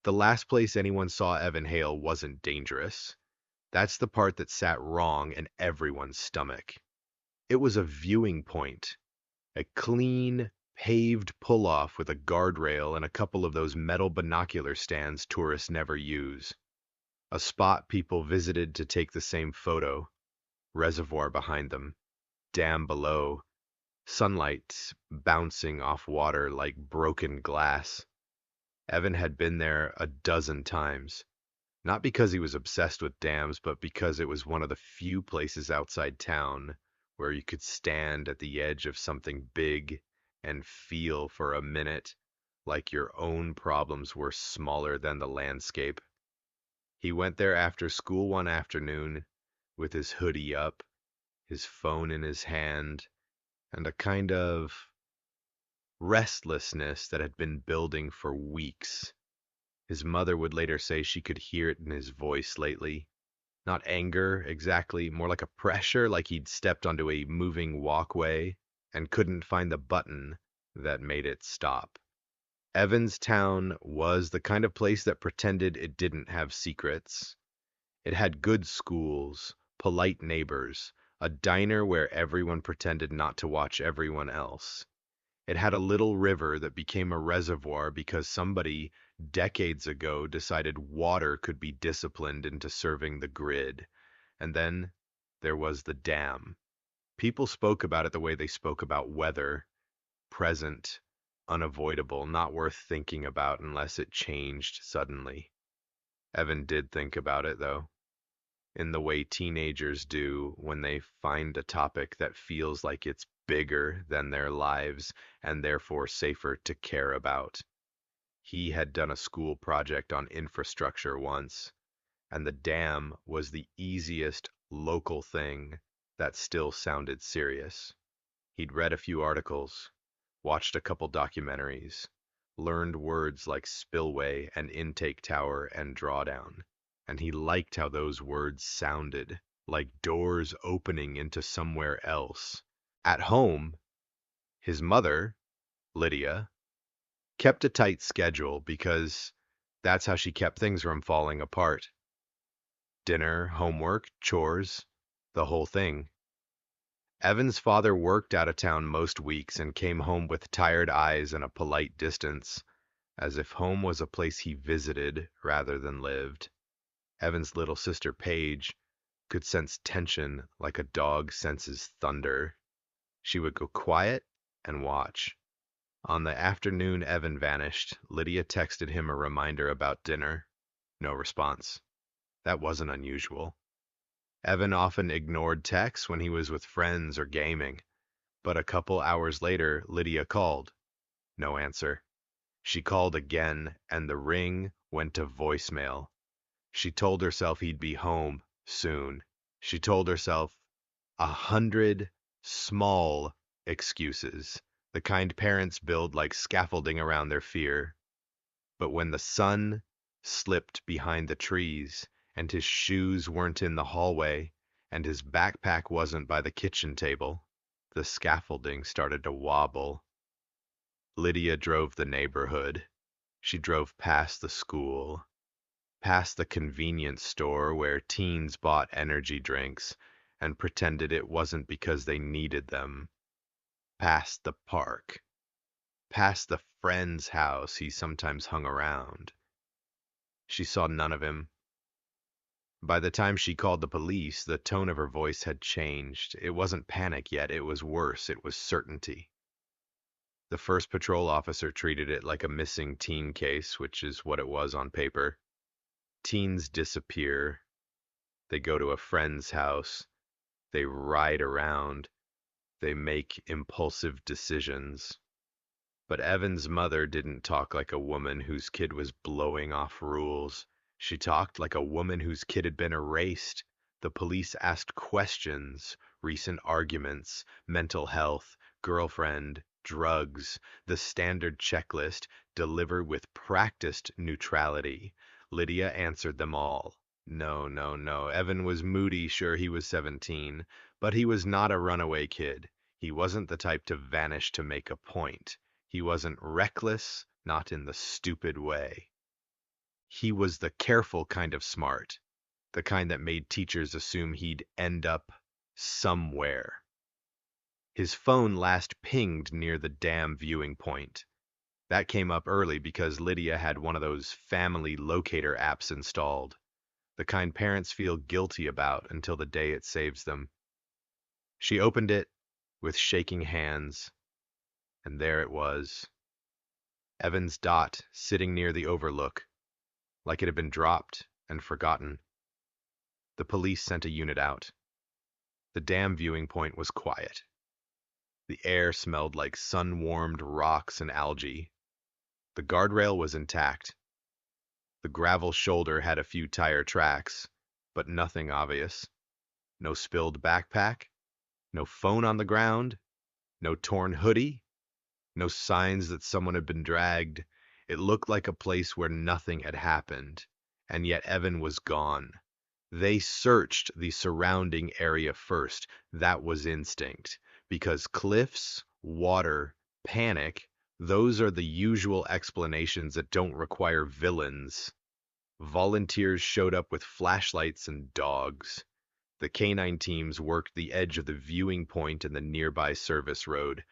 The last place anyone saw Evan Hale wasn't dangerous. That's the part that sat wrong in everyone's stomach. It was a viewing point, a clean, paved pull-off with a guardrail and a couple of those metal binocular stands tourists never use. A spot people visited to take the same photo, reservoir behind them, dam below, sunlight bouncing off water like broken glass. Evan had been there a dozen times, not because he was obsessed with dams, but because it was one of the few places outside town where you could stand at the edge of something big and feel for a minute like your own problems were smaller than the landscape. He went there after school one afternoon with his hoodie up, his phone in his hand, and a kind of restlessness that had been building for weeks. His mother would later say she could hear it in his voice lately. Not anger exactly, more like a pressure, like he'd stepped onto a moving walkway and couldn't find the button that made it stop. Evanstown was the kind of place that pretended it didn't have secrets. It had good schools, polite neighbors, a diner where everyone pretended not to watch everyone else. It had a little river that became a reservoir because somebody decades ago decided water could be disciplined into serving the grid. And then there was the dam. People spoke about it the way they spoke about weather, present, unavoidable, not worth thinking about unless it changed suddenly. Evan did think about it, though, in the way teenagers do when they find a topic that feels like it's bigger than their lives and therefore safer to care about. He had done a school project on infrastructure once, and the dam was the easiest local thing that still sounded serious. He'd read a few articles, watched a couple documentaries, learned words like spillway and intake tower and drawdown, and he liked how those words sounded, like doors opening into somewhere else. At home, his mother, Lydia, kept a tight schedule because that's how she kept things from falling apart. Dinner, homework, chores, the whole thing. Evan's father worked out of town most weeks and came home with tired eyes and a polite distance, as if home was a place he visited rather than lived. Evan's little sister Paige could sense tension like a dog senses thunder. She would go quiet and watch. On the afternoon Evan vanished, Lydia texted him a reminder about dinner. No response. That wasn't unusual. Evan often ignored texts when he was with friends or gaming, but a couple hours later, Lydia called. No answer. She called again, and the ring went to voicemail. She told herself he'd be home soon. She told herself 100 small excuses, the kind parents build like scaffolding around their fear. But when the sun slipped behind the trees, and his shoes weren't in the hallway, and his backpack wasn't by the kitchen table, the scaffolding started to wobble. Lydia drove the neighborhood. She drove past the school, past the convenience store where teens bought energy drinks and pretended it wasn't because they needed them, past the park, past the friend's house he sometimes hung around. She saw none of him. By the time she called the police, the tone of her voice had changed. It wasn't panic yet, it was worse, it was certainty. The first patrol officer treated it like a missing teen case, which is what it was on paper. Teens disappear. They go to a friend's house. They ride around. They make impulsive decisions. But Evan's mother didn't talk like a woman whose kid was blowing off rules. She talked like a woman whose kid had been erased. The police asked questions, recent arguments, mental health, girlfriend, drugs, the standard checklist delivered with practiced neutrality. Lydia answered them all. No, no, no. Evan was moody, sure he was 17, but he was not a runaway kid. He wasn't the type to vanish to make a point. He wasn't reckless, not in the stupid way. He was the careful kind of smart, the kind that made teachers assume he'd end up somewhere. His phone last pinged near the dam viewing point. That came up early because Lydia had one of those family locator apps installed, the kind parents feel guilty about until the day it saves them. She opened it with shaking hands, and there it was. Evan's dot sitting near the overlook, like it had been dropped and forgotten. The police sent a unit out. The dam viewing point was quiet. The air smelled like sun-warmed rocks and algae. The guardrail was intact. The gravel shoulder had a few tire tracks, but nothing obvious. No spilled backpack, no phone on the ground, no torn hoodie, no signs that someone had been dragged. It looked like a place where nothing had happened, and yet Evan was gone. They searched the surrounding area first. That was instinct, because cliffs, water, panic, those are the usual explanations that don't require villains. Volunteers showed up with flashlights and dogs. The canine teams worked the edge of the viewing point and the nearby service road.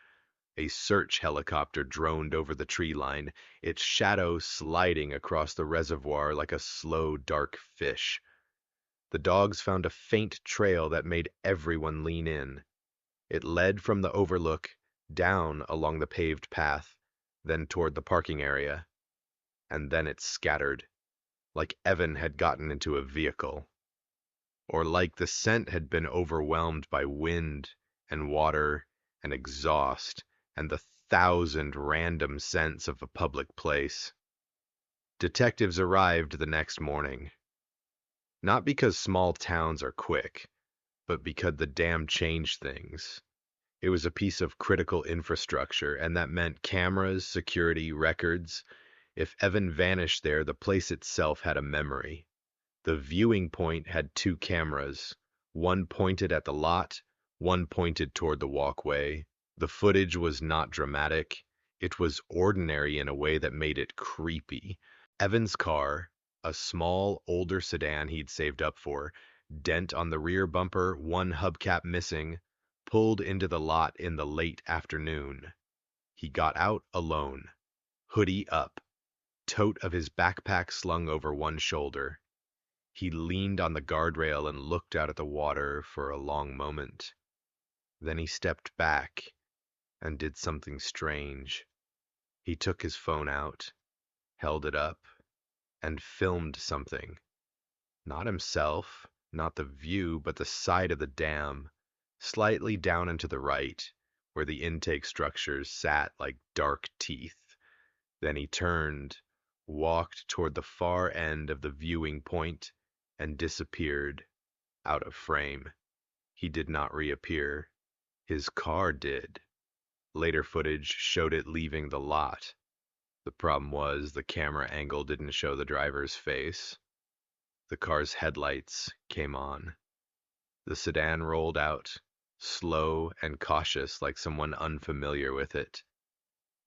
A search helicopter droned over the tree line, its shadow sliding across the reservoir like a slow, dark fish. The dogs found a faint trail that made everyone lean in. It led from the overlook, down along the paved path, then toward the parking area. And then it scattered, like Evan had gotten into a vehicle. Or like the scent had been overwhelmed by wind and water and exhaust and the thousand random scents of a public place. Detectives arrived the next morning. Not because small towns are quick, but because the dam changed things. It was a piece of critical infrastructure, and that meant cameras, security, records. If Evan vanished there, the place itself had a memory. The viewing point had two cameras. One pointed at the lot, one pointed toward the walkway. The footage was not dramatic. It was ordinary in a way that made it creepy. Evan's car, a small, older sedan he'd saved up for, dent on the rear bumper, one hubcap missing, pulled into the lot in the late afternoon. He got out alone, hoodie up, tote of his backpack slung over one shoulder. He leaned on the guardrail and looked out at the water for a long moment. Then he stepped back and did something strange. He took his phone out, held it up, and filmed something. Not himself, not the view, but the side of the dam, slightly down and to the right, where the intake structures sat like dark teeth. Then he turned, walked toward the far end of the viewing point, and disappeared, out of frame. He did not reappear. His car did. Later footage showed it leaving the lot. The problem was the camera angle didn't show the driver's face. The car's headlights came on. The sedan rolled out, slow and cautious like someone unfamiliar with it.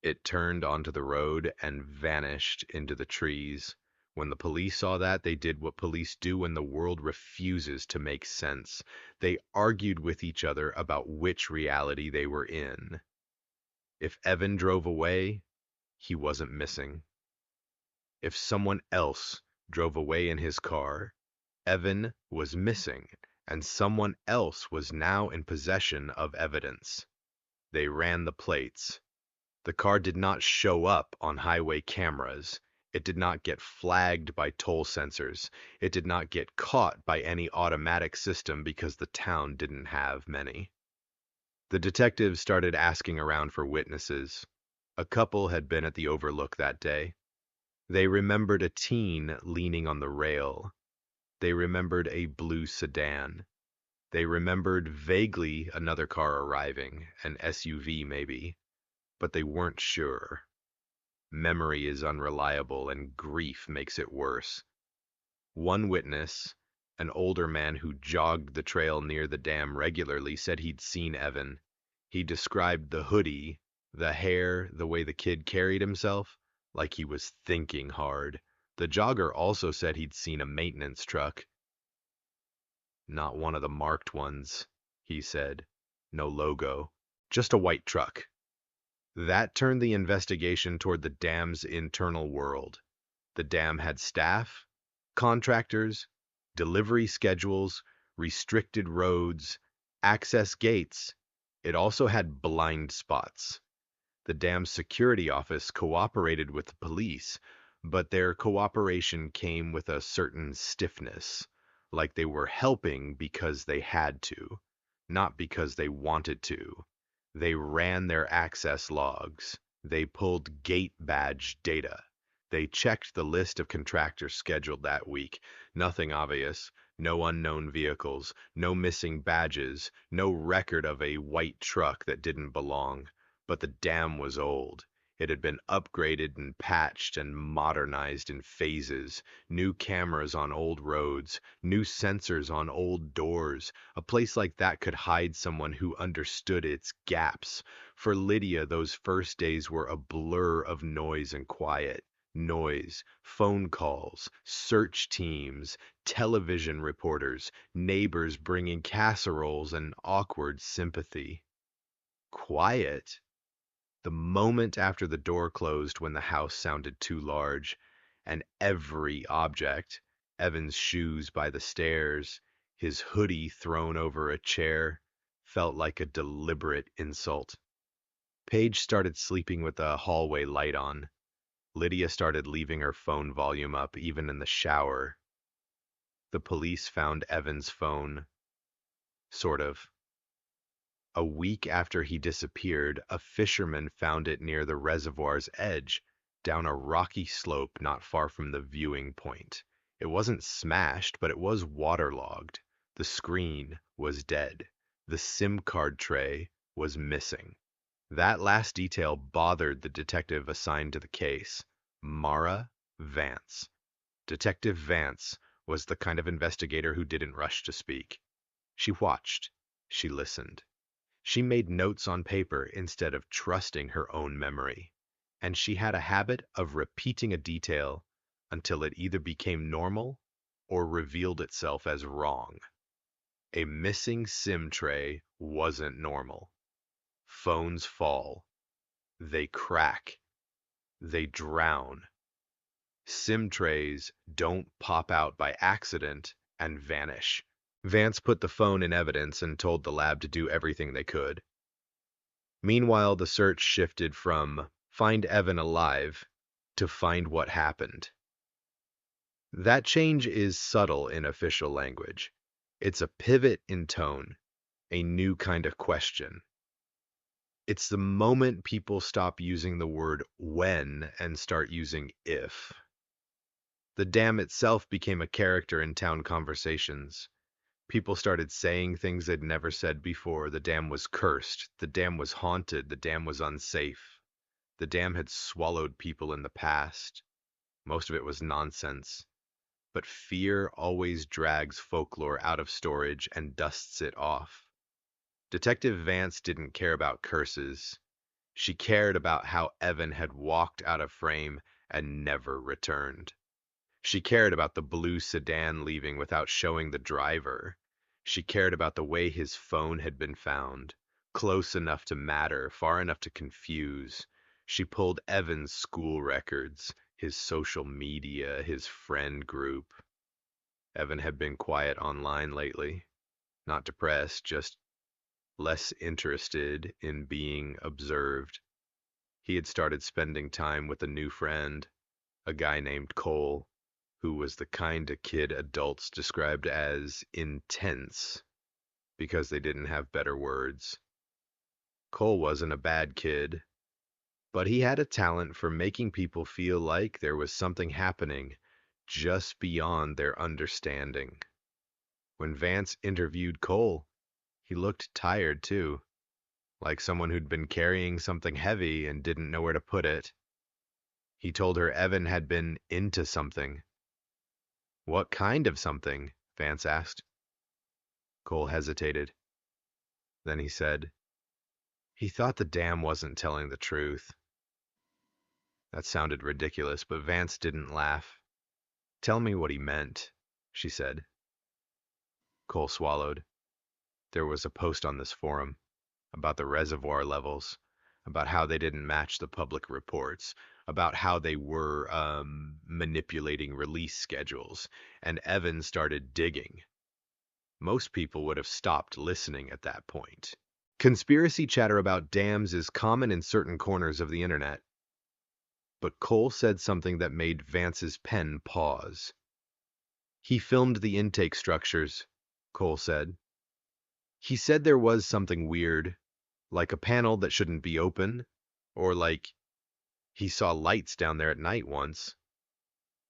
It turned onto the road and vanished into the trees. When the police saw that, they did what police do when the world refuses to make sense. They argued with each other about which reality they were in. If Evan drove away, he wasn't missing. If someone else drove away in his car, Evan was missing, and someone else was now in possession of evidence. They ran the plates. The car did not show up on highway cameras. It did not get flagged by toll sensors. It did not get caught by any automatic system because the town didn't have many. The detectives started asking around for witnesses. A couple had been at the overlook that day. They remembered a teen leaning on the rail. They remembered a blue sedan. They remembered vaguely another car arriving, an SUV maybe, but they weren't sure. Memory is unreliable, and grief makes it worse. One witness, an older man who jogged the trail near the dam regularly, said he'd seen Evan. He described the hoodie, the hair, the way the kid carried himself, like he was thinking hard. The jogger also said he'd seen a maintenance truck. Not one of the marked ones, he said. No logo. Just a white truck. That turned the investigation toward the dam's internal world. The dam had staff, contractors, delivery schedules, restricted roads, access gates. It also had blind spots. The dam's security office cooperated with the police, but their cooperation came with a certain stiffness, like they were helping because they had to, not because they wanted to. They ran their access logs. They pulled gate badge data. They checked the list of contractors scheduled that week. Nothing obvious. No unknown vehicles. No missing badges. No record of a white truck that didn't belong. But the dam was old. It had been upgraded and patched and modernized in phases. New cameras on old roads. New sensors on old doors. A place like that could hide someone who understood its gaps. For Lydia, those first days were a blur of noise and quiet. Noise, phone calls, search teams, television reporters, neighbors bringing casseroles, and awkward sympathy. Quiet. The moment after the door closed when the house sounded too large, and every object, Evan's shoes by the stairs, his hoodie thrown over a chair, felt like a deliberate insult. Paige started sleeping with the hallway light on. Lydia started leaving her phone volume up, even in the shower. The police found Evan's phone. Sort of. A week after he disappeared, a fisherman found it near the reservoir's edge, down a rocky slope not far from the viewing point. It wasn't smashed, but it was waterlogged. The screen was dead. The SIM card tray was missing. That last detail bothered the detective assigned to the case, Mara Vance. Detective Vance was the kind of investigator who didn't rush to speak. She watched. She listened. She made notes on paper instead of trusting her own memory. And she had a habit of repeating a detail until it either became normal or revealed itself as wrong. A missing SIM tray wasn't normal. Phones fall. They crack. They drown. SIM trays don't pop out by accident and vanish. Vance put the phone in evidence and told the lab to do everything they could. Meanwhile, the search shifted from find Evan alive to find what happened. That change is subtle in official language. It's a pivot in tone, a new kind of question. It's the moment people stop using the word when and start using if. The dam itself became a character in town conversations. People started saying things they'd never said before. The dam was cursed. The dam was haunted. The dam was unsafe. The dam had swallowed people in the past. Most of it was nonsense. But fear always drags folklore out of storage and dusts it off. Detective Vance didn't care about curses. She cared about how Evan had walked out of frame and never returned. She cared about the blue sedan leaving without showing the driver. She cared about the way his phone had been found, close enough to matter, far enough to confuse. She pulled Evan's school records, his social media, his friend group. Evan had been quiet online lately. Not depressed, just less interested in being observed. He had started spending time with a new friend, a guy named Cole, who was the kind of kid adults described as intense because they didn't have better words. Cole wasn't a bad kid, but he had a talent for making people feel like there was something happening just beyond their understanding. When Vance interviewed Cole, he looked tired too, like someone who'd been carrying something heavy and didn't know where to put it. He told her Evan had been into something. What kind of something? Vance asked. Cole hesitated. Then he said, he thought the dam wasn't telling the truth. That sounded ridiculous, but Vance didn't laugh. Tell me what he meant, she said. Cole swallowed. There was a post on this forum about the reservoir levels, about how they didn't match the public reports, about how they were manipulating release schedules, and Evan started digging. Most people would have stopped listening at that point. Conspiracy chatter about dams is common in certain corners of the internet, but Cole said something that made Vance's pen pause. He filmed the intake structures, Cole said. He said there was something weird, like a panel that shouldn't be open, or like he saw lights down there at night once.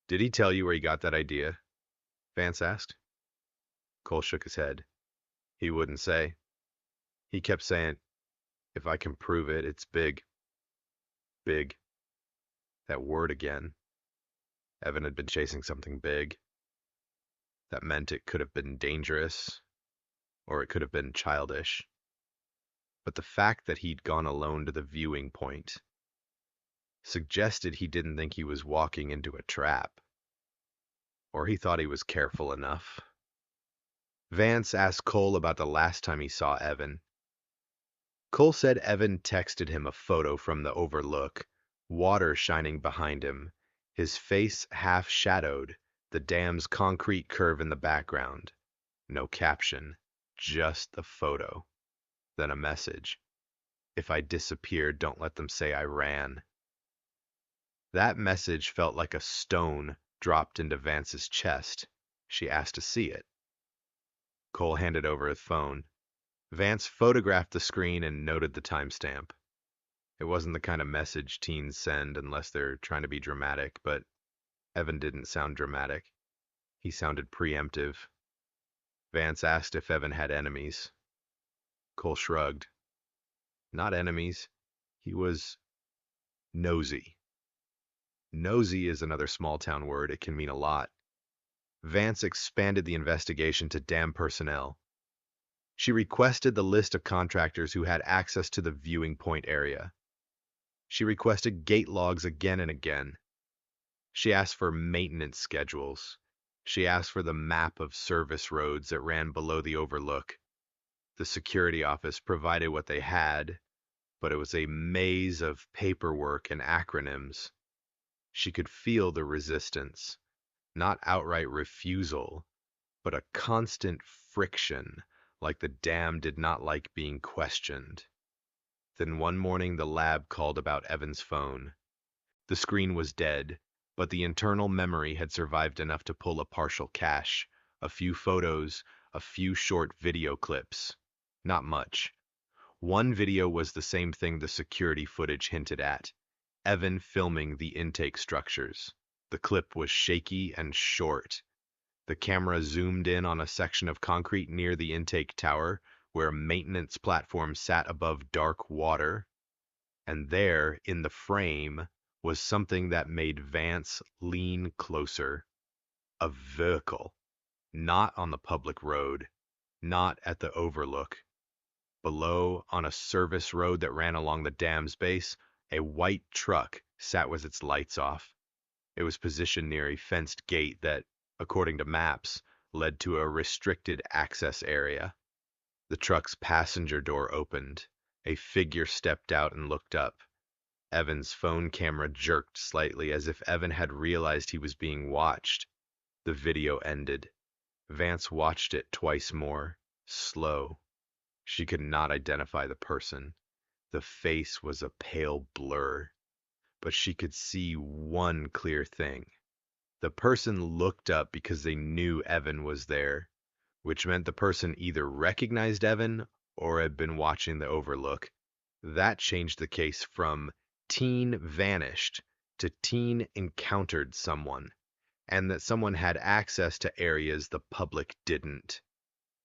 Did he tell you where he got that idea? Vance asked. Cole shook his head. He wouldn't say. He kept saying, if I can prove it, it's big. Big. That word again. Evan had been chasing something big. That meant it could have been dangerous, or it could have been childish. But the fact that he'd gone alone to the viewing point suggested he didn't think he was walking into a trap. Or he thought he was careful enough. Vance asked Cole about the last time he saw Evan. Cole said Evan texted him a photo from the overlook, water shining behind him, his face half shadowed, the dam's concrete curve in the background. No caption, just the photo. Then a message. If I disappear, don't let them say I ran. That message felt like a stone dropped into Vance's chest. She asked to see it. Cole handed over his phone. Vance photographed the screen and noted the timestamp. It wasn't the kind of message teens send unless they're trying to be dramatic, but Evan didn't sound dramatic. He sounded preemptive. Vance asked if Evan had enemies. Cole shrugged. Not enemies. He was nosy. Nosy is another small-town word. It can mean a lot. Vance expanded the investigation to dam personnel. She requested the list of contractors who had access to the viewing point area. She requested gate logs again and again. She asked for maintenance schedules. She asked for the map of service roads that ran below the overlook. The security office provided what they had, but it was a maze of paperwork and acronyms. She could feel the resistance, not outright refusal, but a constant friction, like the dam did not like being questioned. Then one morning the lab called about Evan's phone. The screen was dead, but the internal memory had survived enough to pull a partial cache, a few photos, a few short video clips. Not much. One video was the same thing the security footage hinted at. Evan filming the intake structures. The clip was shaky and short. The camera zoomed in on a section of concrete near the intake tower where a maintenance platform sat above dark water. And there, in the frame, was something that made Vance lean closer. A vehicle. Not on the public road. Not at the overlook. Below, on a service road that ran along the dam's base, a white truck sat with its lights off. It was positioned near a fenced gate that, according to maps, led to a restricted access area. The truck's passenger door opened. A figure stepped out and looked up. Evan's phone camera jerked slightly as if Evan had realized he was being watched. The video ended. Vance watched it twice more, slow. She could not identify the person. The face was a pale blur. But she could see one clear thing. The person looked up because they knew Evan was there, which meant the person either recognized Evan or had been watching the overlook. That changed the case from teen vanished to teen encountered someone, and that someone had access to areas the public didn't.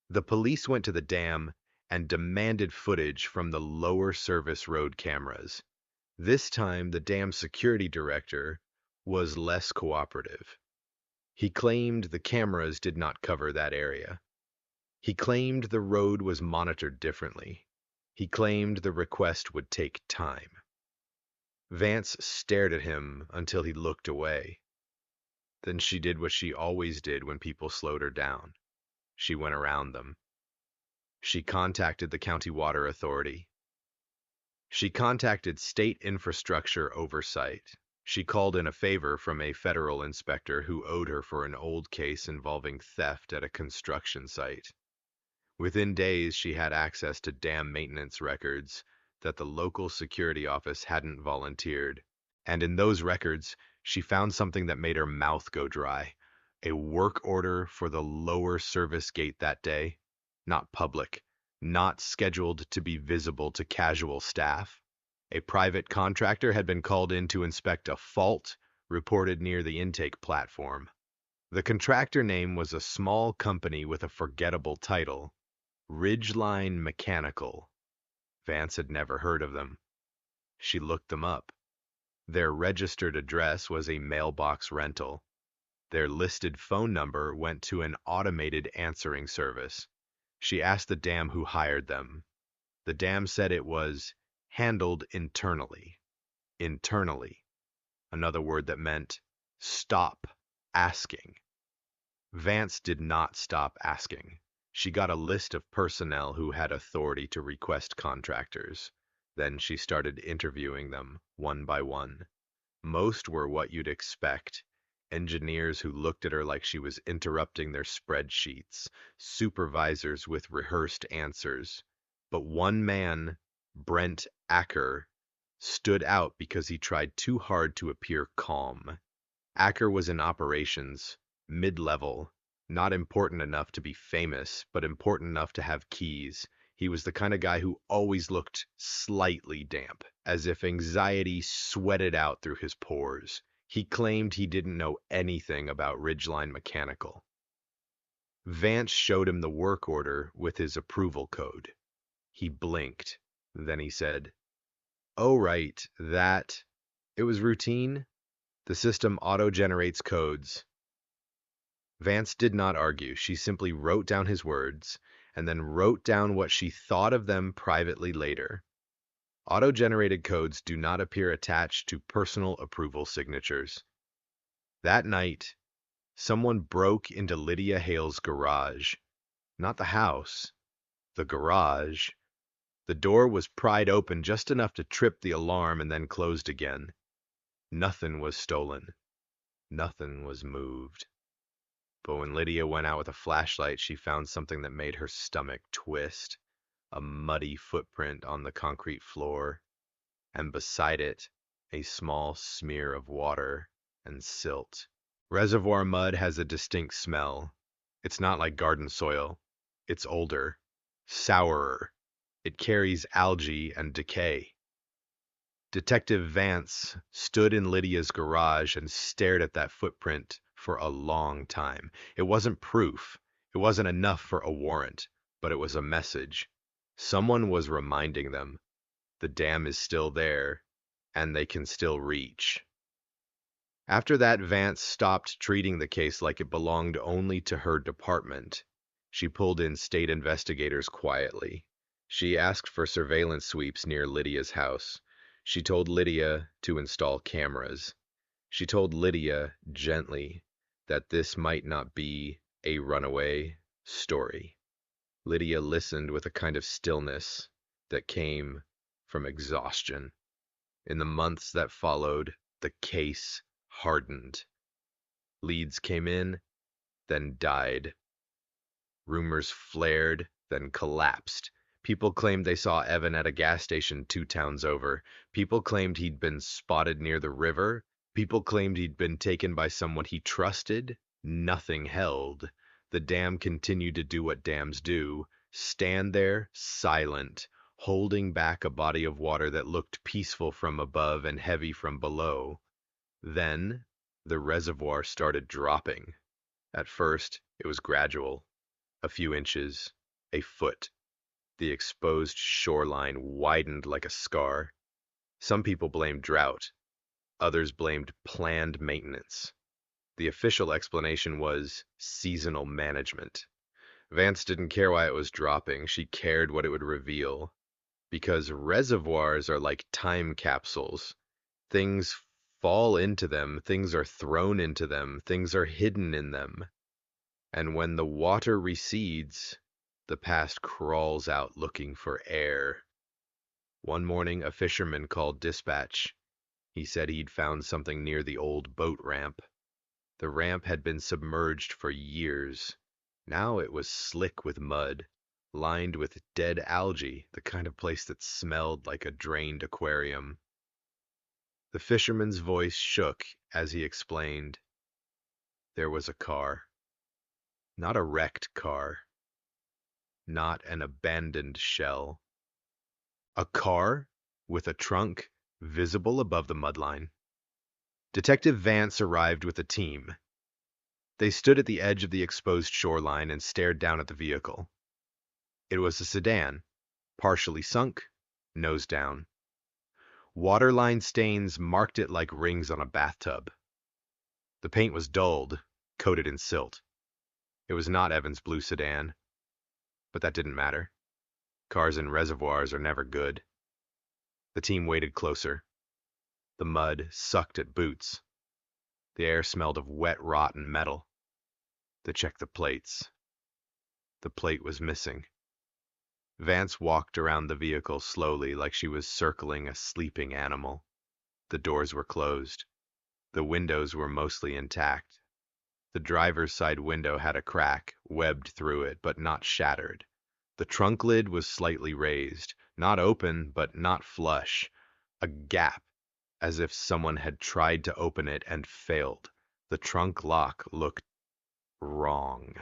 The police went to the dam and demanded footage from the lower service road cameras. This time, the dam security director was less cooperative. He claimed the cameras did not cover that area. He claimed the road was monitored differently. He claimed the request would take time. Vance stared at him until he looked away. Then she did what she always did when people slowed her down. She went around them. She contacted the county water authority. She contacted state infrastructure oversight. She called in a favor from a federal inspector who owed her for an old case involving theft at a construction site. Within days, she had access to dam maintenance records that the local security office hadn't volunteered. And in those records, she found something that made her mouth go dry. A work order for the lower service gate that day. Not public, not scheduled to be visible to casual staff. A private contractor had been called in to inspect a fault reported near the intake platform. The contractor name was a small company with a forgettable title, Ridgeline Mechanical. Vance had never heard of them. She looked them up. Their registered address was a mailbox rental. Their listed phone number went to an automated answering service. She asked the dam who hired them. The dam said it was handled internally. Internally. Another word that meant stop asking. Vance did not stop asking. She got a list of personnel who had authority to request contractors. Then she started interviewing them, one by one. Most were what you'd expect. Engineers who looked at her like she was interrupting their spreadsheets, supervisors with rehearsed answers. But one man, Brent Acker, stood out because he tried too hard to appear calm. Acker was in operations, mid-level, not important enough to be famous, but important enough to have keys. He was the kind of guy who always looked slightly damp, as if anxiety sweated out through his pores. He claimed he didn't know anything about Ridgeline Mechanical. Vance showed him the work order with his approval code. He blinked. Then he said, "Oh, right, that. It was routine. The system auto-generates codes." Vance did not argue. She simply wrote down his words, and then wrote down what she thought of them privately later. Auto-generated codes do not appear attached to personal approval signatures. That night, someone broke into Lydia Hale's garage. Not the house, the garage. The door was pried open just enough to trip the alarm and then closed again. Nothing was stolen. Nothing was moved. But when Lydia went out with a flashlight, she found something that made her stomach twist. A muddy footprint on the concrete floor, and beside it, a small smear of water and silt. Reservoir mud has a distinct smell. It's not like garden soil. It's older, sourer. It carries algae and decay. Detective Vance stood in Lydia's garage and stared at that footprint for a long time. It wasn't proof. It wasn't enough for a warrant, but it was a message. Someone was reminding them the dam is still there, and they can still reach. After that, Vance stopped treating the case like it belonged only to her department. She pulled in state investigators quietly. She asked for surveillance sweeps near Lydia's house. She told Lydia to install cameras. She told Lydia, gently, that this might not be a runaway story. Lydia listened with a kind of stillness that came from exhaustion. In the months that followed, the case hardened. Leads came in, then died. Rumors flared, then collapsed. People claimed they saw Evan at a gas station 2 towns over. People claimed he'd been spotted near the river. People claimed he'd been taken by someone he trusted. Nothing held. The dam continued to do what dams do, stand there, silent, holding back a body of water that looked peaceful from above and heavy from below. Then, the reservoir started dropping. At first, it was gradual. A few inches, a foot. The exposed shoreline widened like a scar. Some people blamed drought. Others blamed planned maintenance. The official explanation was seasonal management. Vance didn't care why it was dropping. She cared what it would reveal. Because reservoirs are like time capsules. Things fall into them, things are thrown into them, things are hidden in them. And when the water recedes, the past crawls out looking for air. One morning, a fisherman called dispatch. He said he'd found something near the old boat ramp. The ramp had been submerged for years. Now it was slick with mud, lined with dead algae, the kind of place that smelled like a drained aquarium. The fisherman's voice shook as he explained. There was a car. Not a wrecked car. Not an abandoned shell. A car with a trunk visible above the mudline. Detective Vance arrived with a team. They stood at the edge of the exposed shoreline and stared down at the vehicle. It was a sedan, partially sunk, nose down. Waterline stains marked it like rings on a bathtub. The paint was dulled, coated in silt. It was not Evan's blue sedan, but that didn't matter. Cars in reservoirs are never good. The team waded closer. The mud sucked at boots. The air smelled of wet, rotten metal. They checked the plates. The plate was missing. Vance walked around the vehicle slowly, like she was circling a sleeping animal. The doors were closed. The windows were mostly intact. The driver's side window had a crack, webbed through it, but not shattered. The trunk lid was slightly raised, not open, but not flush. A gap, as if someone had tried to open it and failed. The trunk lock looked wrong.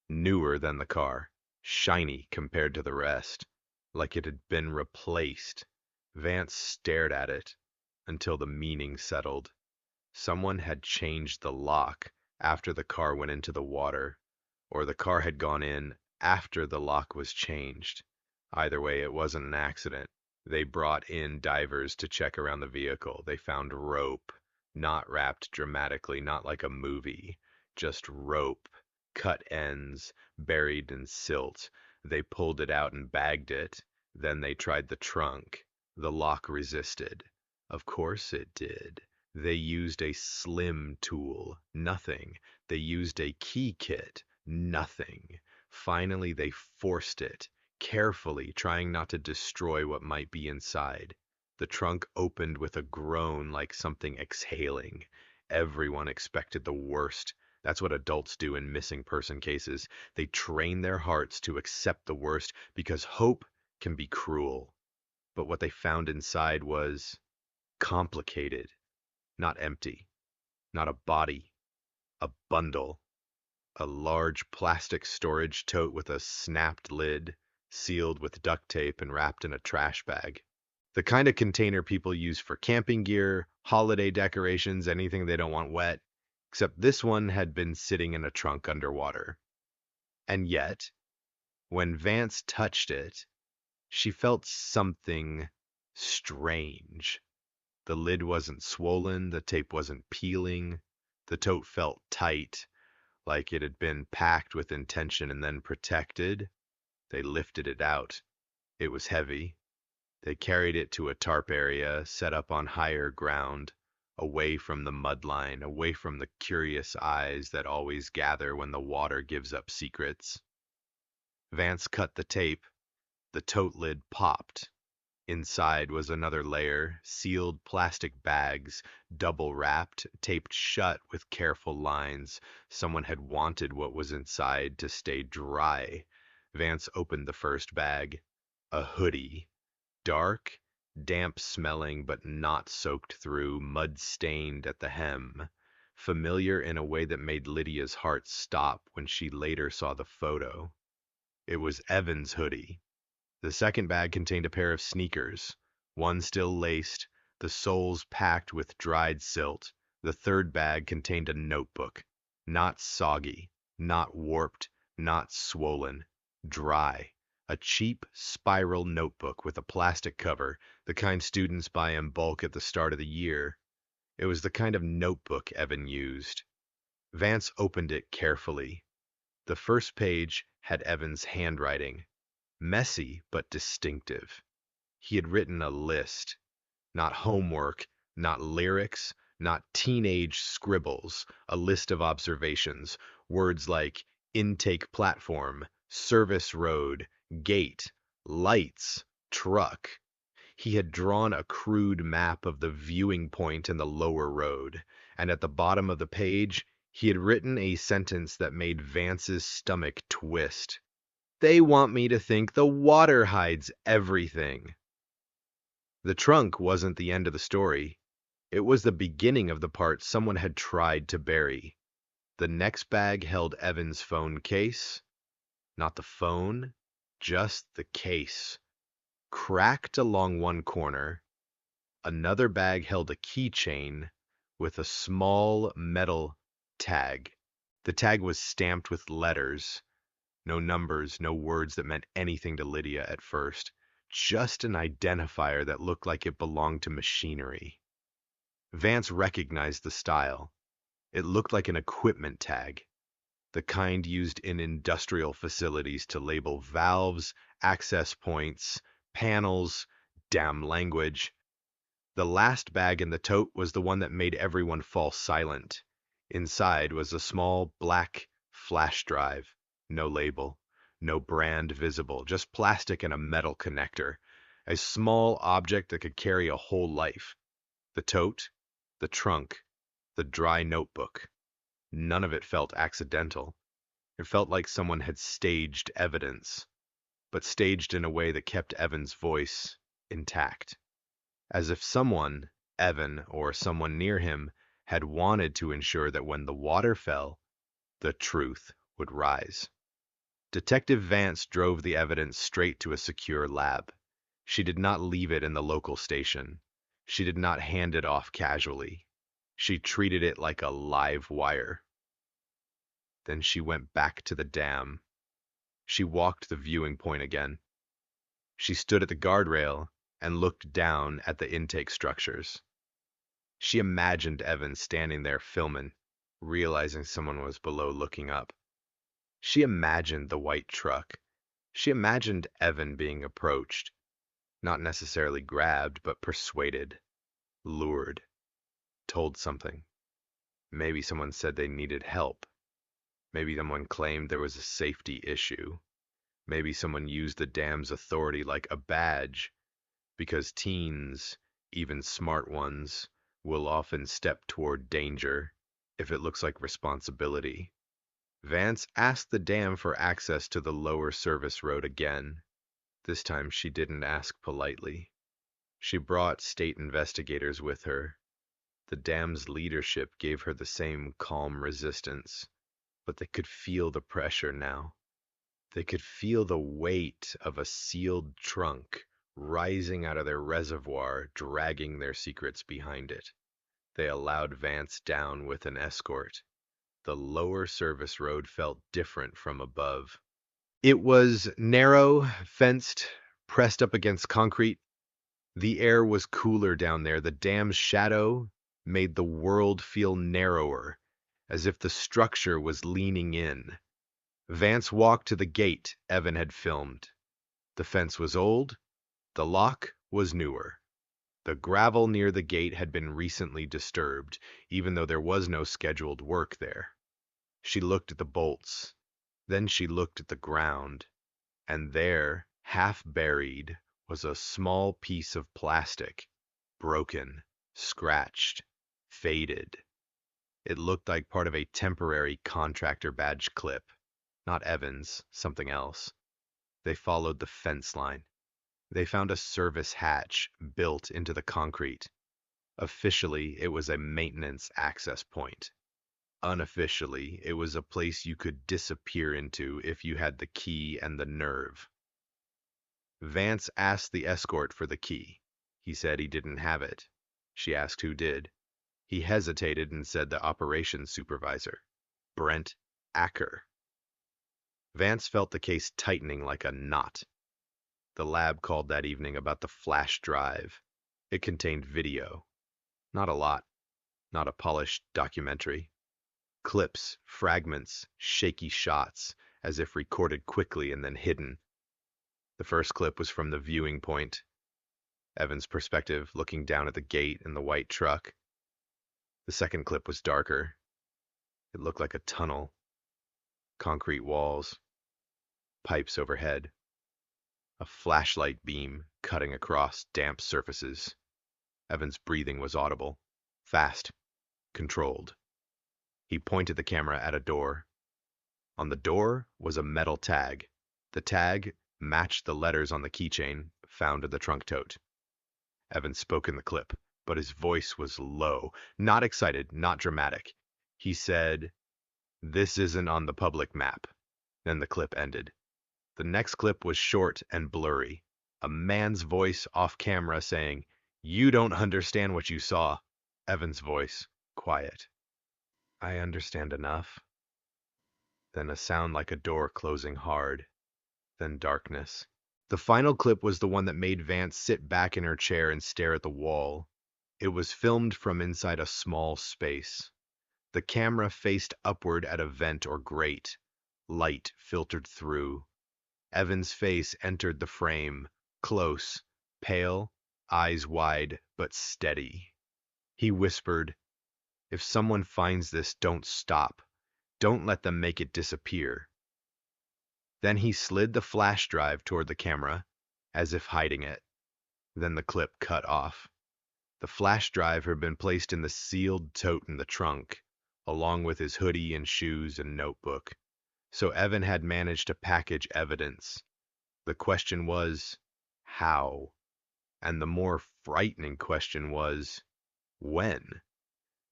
Newer than the car, shiny compared to the rest, like it had been replaced. Vance stared at it until the meaning settled. Someone had changed the lock after the car went into the water, or the car had gone in after the lock was changed. Either way, it wasn't an accident. They brought in divers to check around the vehicle. They found rope, not wrapped dramatically, not like a movie, just rope, cut ends, buried in silt. They pulled it out and bagged it. Then they tried the trunk. The lock resisted. Of course it did. They used a slim tool. Nothing. They used a key kit. Nothing. Finally, they forced it, carefully, trying not to destroy what might be inside. The trunk opened with a groan like something exhaling. Everyone expected the worst. That's what adults do in missing person cases. They train their hearts to accept the worst because hope can be cruel. But what they found inside was complicated, not empty, not a body, a bundle. A large plastic storage tote with a snapped lid, sealed with duct tape and wrapped in a trash bag. The kind of container people use for camping gear, holiday decorations, anything they don't want wet, except this one had been sitting in a trunk underwater. And yet, when Vance touched it, she felt something strange. The lid wasn't swollen, the tape wasn't peeling, the tote felt tight, like it had been packed with intention and then protected. They lifted it out. It was heavy. They carried it to a tarp area, set up on higher ground, away from the mudline, away from the curious eyes that always gather when the water gives up secrets. Vance cut the tape. The tote lid popped. Inside was another layer, sealed plastic bags, double wrapped, taped shut with careful lines. Someone had wanted what was inside to stay dry. Vance opened the first bag. A hoodie. Dark, damp smelling but not soaked through, mud stained at the hem. Familiar in a way that made Lydia's heart stop when she later saw the photo. It was Evan's hoodie. The second bag contained a pair of sneakers, one still laced, the soles packed with dried silt. The third bag contained a notebook, not soggy, not warped, not swollen, dry. A cheap spiral notebook with a plastic cover, the kind students buy in bulk at the start of the year. It was the kind of notebook Evan used. Vance opened it carefully. The first page had Evan's handwriting. Messy but distinctive. He had written a list, not homework, not lyrics, not teenage scribbles, a list of observations, words like intake platform, service road, gate, lights, truck. He had drawn a crude map of the viewing point in the lower road, and at the bottom of the page, he had written a sentence that made Vance's stomach twist. They want me to think the water hides everything. The trunk wasn't the end of the story. It was the beginning of the part someone had tried to bury. The next bag held Evan's phone case. Not the phone, just the case. Cracked along one corner. Another bag held a keychain with a small metal tag. The tag was stamped with letters. No numbers, no words that meant anything to Lydia at first. Just an identifier that looked like it belonged to machinery. Vance recognized the style. It looked like an equipment tag, the kind used in industrial facilities to label valves, access points, panels, damn language. The last bag in the tote was the one that made everyone fall silent. Inside was a small black flash drive, no label, no brand visible, just plastic and a metal connector, a small object that could carry a whole life. The tote, the trunk, the dry notebook. None of it felt accidental. It felt like someone had staged evidence, but staged in a way that kept Evan's voice intact. As if someone, Evan or someone near him, had wanted to ensure that when the water fell, the truth would rise. Detective Vance drove the evidence straight to a secure lab. She did not leave it in the local station. She did not hand it off casually. She treated it like a live wire. Then she went back to the dam. She walked the viewing point again. She stood at the guardrail and looked down at the intake structures. She imagined Evan standing there filming, realizing someone was below looking up. She imagined the white truck. She imagined Evan being approached, not necessarily grabbed, but persuaded, lured, told something. Maybe someone said they needed help. Maybe someone claimed there was a safety issue. Maybe someone used the dam's authority like a badge, because teens, even smart ones, will often step toward danger if it looks like responsibility. Vance asked the dam for access to the lower service road again. This time she didn't ask politely. She brought state investigators with her. The dam's leadership gave her the same calm resistance, but they could feel the pressure now. They could feel the weight of a sealed trunk rising out of their reservoir, dragging their secrets behind it. They allowed Vance down with an escort. The lower service road felt different from above. It was narrow, fenced, pressed up against concrete. The air was cooler down there. The dam's shadow made the world feel narrower, as if the structure was leaning in. Vance walked to the gate Evan had filmed. The fence was old. The lock was newer. The gravel near the gate had been recently disturbed, even though there was no scheduled work there. She looked at the bolts. Then she looked at the ground. And there, half buried, was a small piece of plastic, broken, scratched, faded. It looked like part of a temporary contractor badge clip. Not Evan's, something else. They followed the fence line. They found a service hatch built into the concrete. Officially, it was a maintenance access point. Unofficially, it was a place you could disappear into if you had the key and the nerve. Vance asked the escort for the key. He said he didn't have it. She asked who did. He hesitated and said the operations supervisor, Brent Acker. Vance felt the case tightening like a knot. The lab called that evening about the flash drive. It contained video. Not a lot. Not a polished documentary. Clips, fragments, shaky shots, as if recorded quickly and then hidden. The first clip was from the viewing point. Evan's perspective, looking down at the gate and the white truck. The second clip was darker. It looked like a tunnel, concrete walls, pipes overhead, a flashlight beam cutting across damp surfaces. Evan's breathing was audible, fast, controlled. He pointed the camera at a door. On the door was a metal tag. The tag matched the letters on the keychain found in the trunk tote. Evan spoke in the clip, but his voice was low, not excited, not dramatic. He said, "This isn't on the public map." Then the clip ended. The next clip was short and blurry. A man's voice off camera saying, "You don't understand what you saw." Evan's voice, quiet. "I understand enough." Then a sound like a door closing hard. Then darkness. The final clip was the one that made Vance sit back in her chair and stare at the wall. It was filmed from inside a small space. The camera faced upward at a vent or grate. Light filtered through. Evan's face entered the frame, close, pale, eyes wide, but steady. He whispered, "If someone finds this, don't stop. Don't let them make it disappear." Then he slid the flash drive toward the camera, as if hiding it. Then the clip cut off. The flash drive had been placed in the sealed tote in the trunk, along with his hoodie and shoes and notebook. So Evan had managed to package evidence. The question was, how? And the more frightening question was, when?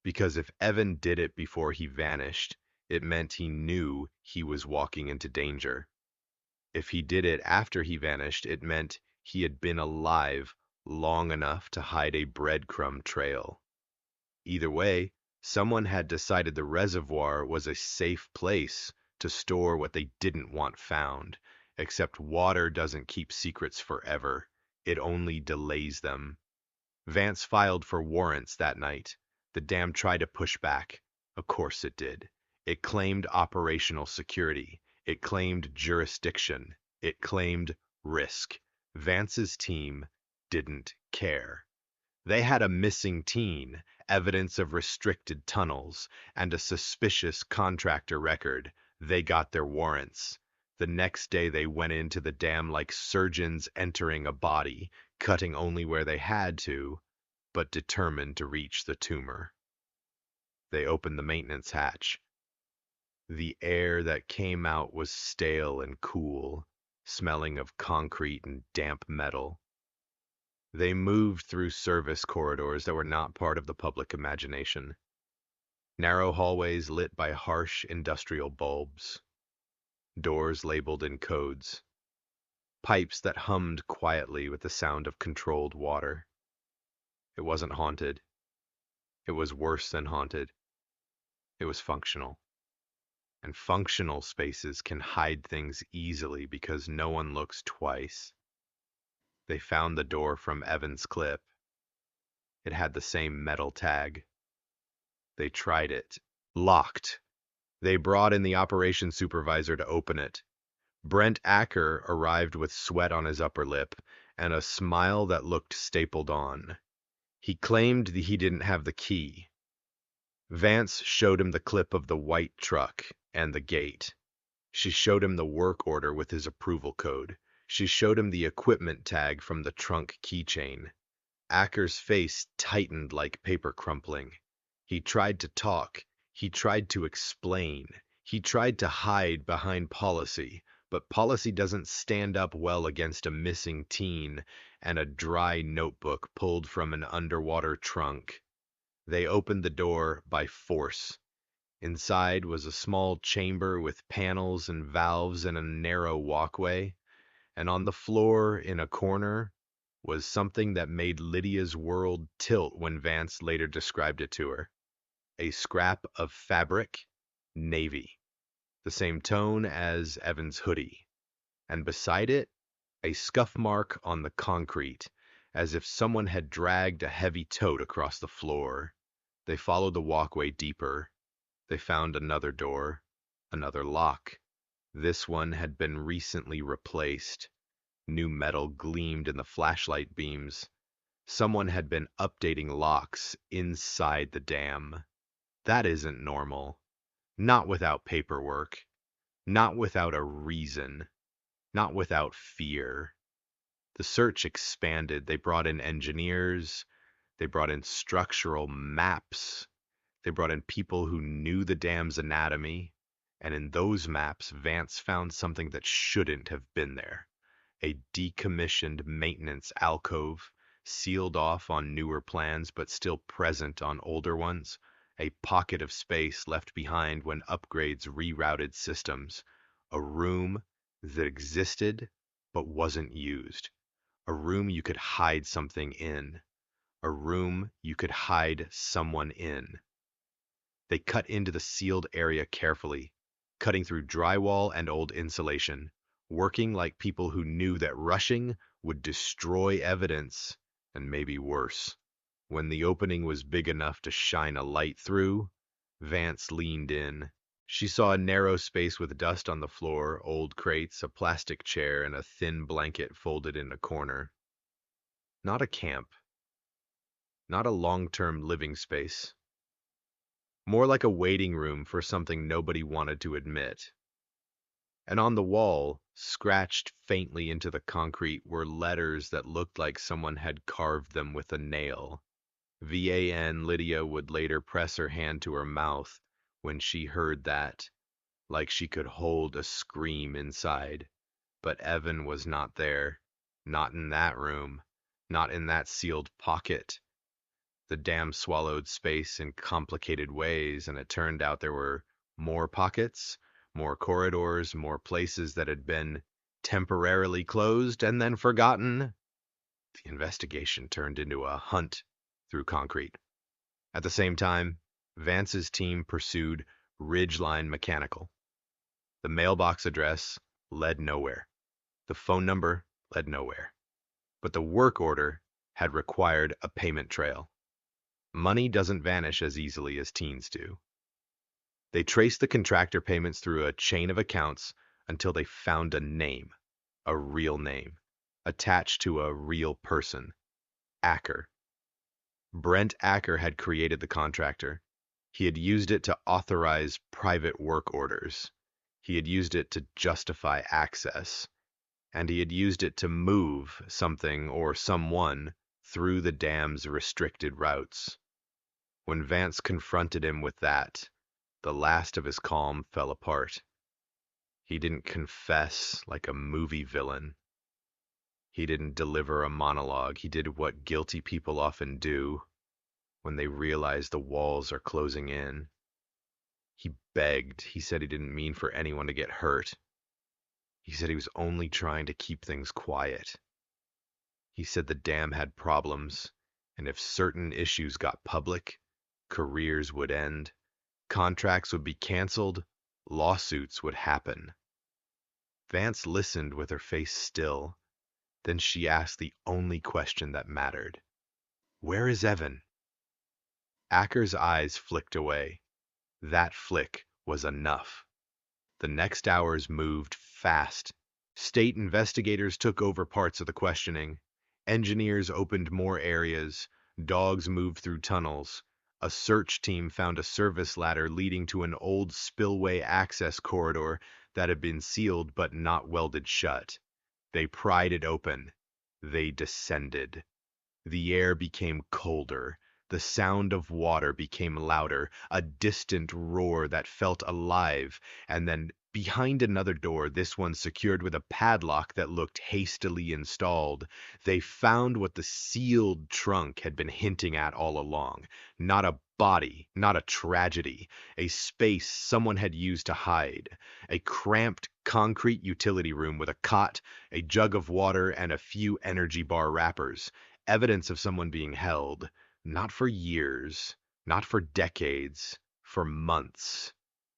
Because if Evan did it before he vanished, it meant he knew he was walking into danger. If he did it after he vanished, it meant he had been alive long enough to hide a breadcrumb trail. Either way, someone had decided the reservoir was a safe place to store what they didn't want found, except water doesn't keep secrets forever. It only delays them. Vance filed for warrants that night. The dam tried to push back. Of course it did. It claimed operational security. It claimed jurisdiction. It claimed risk. Vance's team didn't care. They had a missing teen, evidence of restricted tunnels, and a suspicious contractor record. They got their warrants. The next day they went into the dam like surgeons entering a body, cutting only where they had to, but determined to reach the tumor. They opened the maintenance hatch. The air that came out was stale and cool, smelling of concrete and damp metal. They moved through service corridors that were not part of the public imagination. Narrow hallways lit by harsh industrial bulbs. Doors labeled in codes. Pipes that hummed quietly with the sound of controlled water. It wasn't haunted. It was worse than haunted. It was functional. And functional spaces can hide things easily because no one looks twice. They found the door from Evan's clip. It had the same metal tag. They tried it. Locked. They brought in the operations supervisor to open it. Brent Acker arrived with sweat on his upper lip and a smile that looked stapled on. He claimed that he didn't have the key. Vance showed him the clip of the white truck and the gate. She showed him the work order with his approval code. She showed him the equipment tag from the trunk keychain. Acker's face tightened like paper crumpling. He tried to talk. He tried to explain. He tried to hide behind policy, but policy doesn't stand up well against a missing teen and a dry notebook pulled from an underwater trunk. They opened the door by force. Inside was a small chamber with panels and valves and a narrow walkway, and on the floor in a corner was something that made Lydia's world tilt when Vance later described it to her. A scrap of fabric, navy, the same tone as Evan's hoodie, and beside it, a scuff mark on the concrete, as if someone had dragged a heavy tote across the floor. They followed the walkway deeper. They found another door, another lock. This one had been recently replaced. New metal gleamed in the flashlight beams. Someone had been updating locks inside the dam. That isn't normal. Not without paperwork. Not without a reason. Not without fear. The search expanded. They brought in engineers. They brought in structural maps. They brought in people who knew the dam's anatomy. And in those maps, Vance found something that shouldn't have been there. A decommissioned maintenance alcove, sealed off on newer plans but still present on older ones. A pocket of space left behind when upgrades rerouted systems. A room that existed but wasn't used. A room you could hide something in. A room you could hide someone in. They cut into the sealed area carefully, cutting through drywall and old insulation, working like people who knew that rushing would destroy evidence, and maybe worse. When the opening was big enough to shine a light through, Vance leaned in. She saw a narrow space with dust on the floor, old crates, a plastic chair, and a thin blanket folded in a corner. Not a camp. Not a long-term living space. More like a waiting room for something nobody wanted to admit. And on the wall, scratched faintly into the concrete, were letters that looked like someone had carved them with a nail. VAN. Lydia would later press her hand to her mouth when she heard that, like she could hold a scream inside. But Evan was not there. Not in that room. Not in that sealed pocket. The dam swallowed space in complicated ways, and it turned out there were more pockets, more corridors, more places that had been temporarily closed and then forgotten. The investigation turned into a hunt through concrete. At the same time, Vance's team pursued Ridgeline Mechanical. The mailbox address led nowhere. The phone number led nowhere. But the work order had required a payment trail. Money doesn't vanish as easily as teens do. They traced the contractor payments through a chain of accounts until they found a name, a real name, attached to a real person, Acker. Brent Acker had created the contractor. He had used it to authorize private work orders. He had used it to justify access. And he had used it to move something or someone through the dam's restricted routes. When Vance confronted him with that, the last of his calm fell apart. He didn't confess like a movie villain. He didn't deliver a monologue. He did what guilty people often do when they realize the walls are closing in. He begged. He said he didn't mean for anyone to get hurt. He said he was only trying to keep things quiet. He said the dam had problems, and if certain issues got public, careers would end, contracts would be canceled, lawsuits would happen. Vance listened with her face still. Then she asked the only question that mattered. Where is Evan? Acker's eyes flicked away. That flick was enough. The next hours moved fast. State investigators took over parts of the questioning. Engineers opened more areas. Dogs moved through tunnels. A search team found a service ladder leading to an old spillway access corridor that had been sealed but not welded shut. They pried it open. They descended. The air became colder. The sound of water became louder, a distant roar that felt alive, and then behind another door, this one secured with a padlock that looked hastily installed, they found what the sealed trunk had been hinting at all along. Not a body, not a tragedy, a space someone had used to hide. A cramped concrete utility room with a cot, a jug of water, and a few energy bar wrappers. Evidence of someone being held. Not for years, not for decades, for months.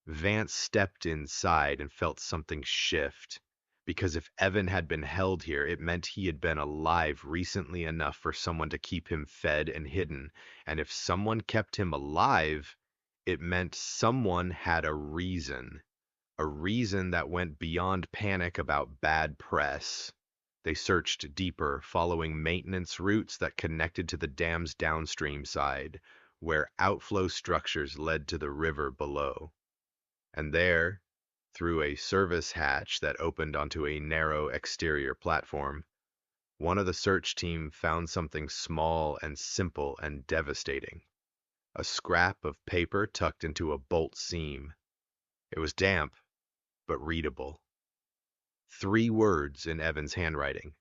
Vance stepped inside and felt something shift. Because if Evan had been held here, it meant he had been alive recently enough for someone to keep him fed and hidden. And if someone kept him alive, it meant someone had a reason. A reason that went beyond panic about bad press. They searched deeper, following maintenance routes that connected to the dam's downstream side, where outflow structures led to the river below. And there, through a service hatch that opened onto a narrow exterior platform, one of the search team found something small and simple and devastating. A scrap of paper tucked into a bolt seam. It was damp, but readable. 3 words in Evan's handwriting.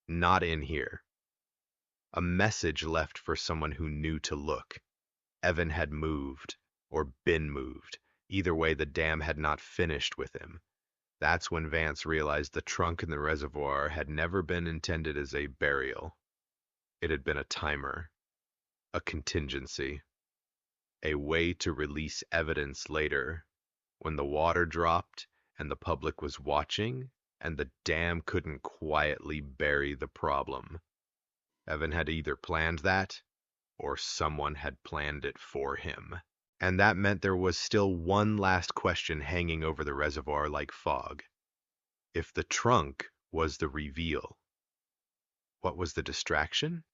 Not in here. A message left for someone who knew to look. Evan had moved, or been moved. Either way, the dam had not finished with him. That's when Vance realized the trunk in the reservoir had never been intended as a burial. It had been a timer, a contingency, a way to release evidence later, when the water dropped and the public was watching and the dam couldn't quietly bury the problem. Evan had either planned that or someone had planned it for him. And that meant there was still one last question hanging over the reservoir like fog. If the trunk was the reveal, what was the distraction?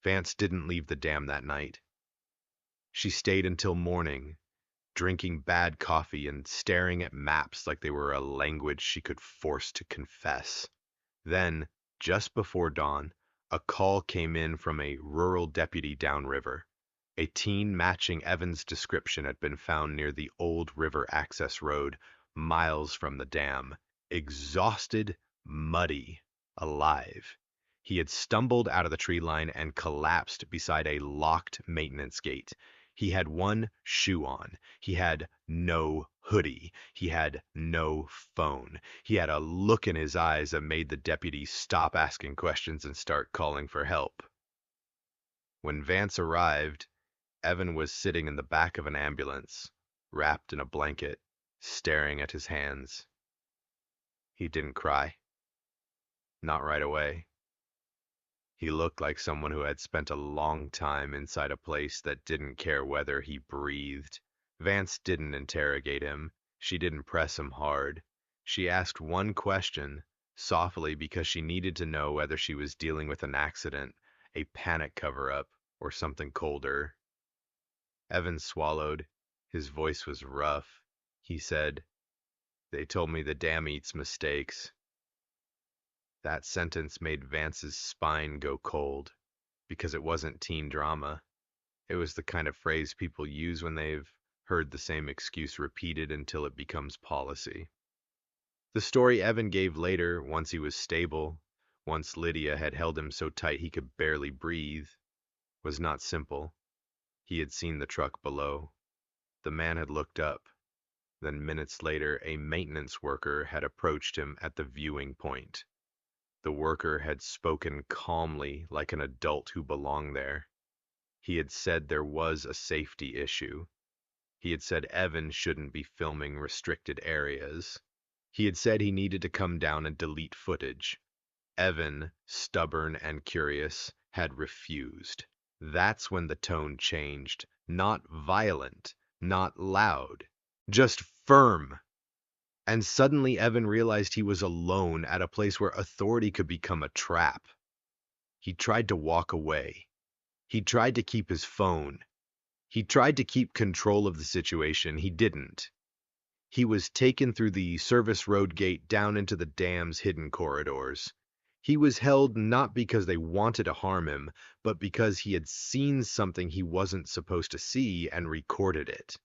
Vance didn't leave the dam that night. She stayed until morning, drinking bad coffee and staring at maps like they were a language she could force to confess. Then, just before dawn, a call came in from a rural deputy downriver. A teen matching Evan's description had been found near the old river access road, miles from the dam, exhausted, muddy, alive. He had stumbled out of the tree line and collapsed beside a locked maintenance gate. He had one shoe on. He had no hoodie. He had no phone. He had a look in his eyes that made the deputy stop asking questions and start calling for help. When Vance arrived, Evan was sitting in the back of an ambulance, wrapped in a blanket, staring at his hands. He didn't cry. Not right away. He looked like someone who had spent a long time inside a place that didn't care whether he breathed. Vance didn't interrogate him. She didn't press him hard. She asked one question, softly because she needed to know whether she was dealing with an accident, a panic cover-up, or something colder. Evan swallowed. His voice was rough. He said, "They told me the dam eats mistakes." That sentence made Vance's spine go cold, because it wasn't teen drama. It was the kind of phrase people use when they've heard the same excuse repeated until it becomes policy. The story Evan gave later, once he was stable, once Lydia had held him so tight he could barely breathe, was not simple. He had seen the truck below. The man had looked up. Then minutes later, a maintenance worker had approached him at the viewing point. The worker had spoken calmly like an adult who belonged there. He had said there was a safety issue. He had said Evan shouldn't be filming restricted areas. He had said he needed to come down and delete footage. Evan, stubborn and curious, had refused. That's when the tone changed. Not violent, not loud, just firm. And suddenly Evan realized he was alone at a place where authority could become a trap. He tried to walk away. He tried to keep his phone. He tried to keep control of the situation. He didn't. He was taken through the service road gate down into the dam's hidden corridors. He was held not because they wanted to harm him, but because he had seen something he wasn't supposed to see and recorded it.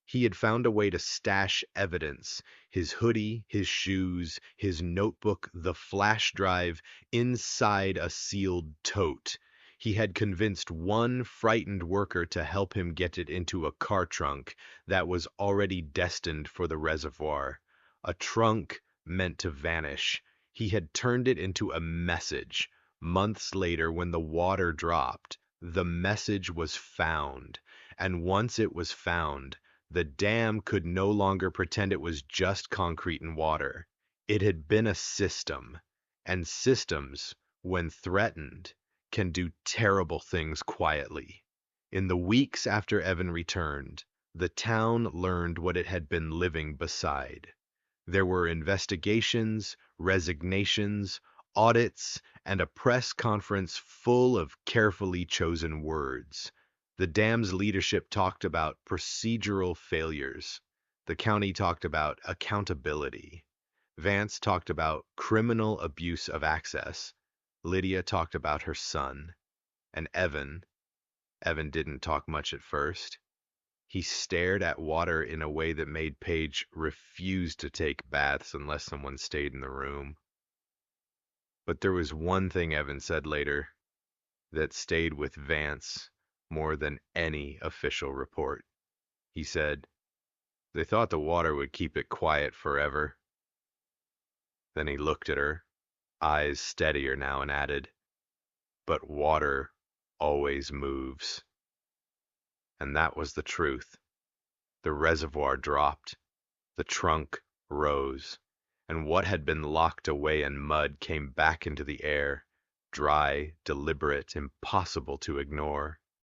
He had found a way to stash evidence, his hoodie, his shoes, his notebook, the flash drive, inside a sealed tote. He had convinced one frightened worker to help him get it into a car trunk that was already destined for the reservoir. A trunk meant to vanish. He had turned it into a message. Months later, when the water dropped, the message was found. And once it was found, the dam could no longer pretend it was just concrete and water. It had been a system, and systems, when threatened, can do terrible things quietly. In the weeks after Evan returned, the town learned what it had been living beside. There were investigations, resignations, audits, and a press conference full of carefully chosen words. The dam's leadership talked about procedural failures. The county talked about accountability. Vance talked about criminal abuse of access. Lydia talked about her son. And Evan didn't talk much at first. He stared at water in a way that made Paige refuse to take baths unless someone stayed in the room. But there was one thing Evan said later that stayed with Vance more than any official report. He said, "They thought the water would keep it quiet forever." Then he looked at her, eyes steadier now, and added, "But water always moves." And that was the truth. The reservoir dropped, the trunk rose, and what had been locked away in mud came back into the air, dry, deliberate, impossible to ignore.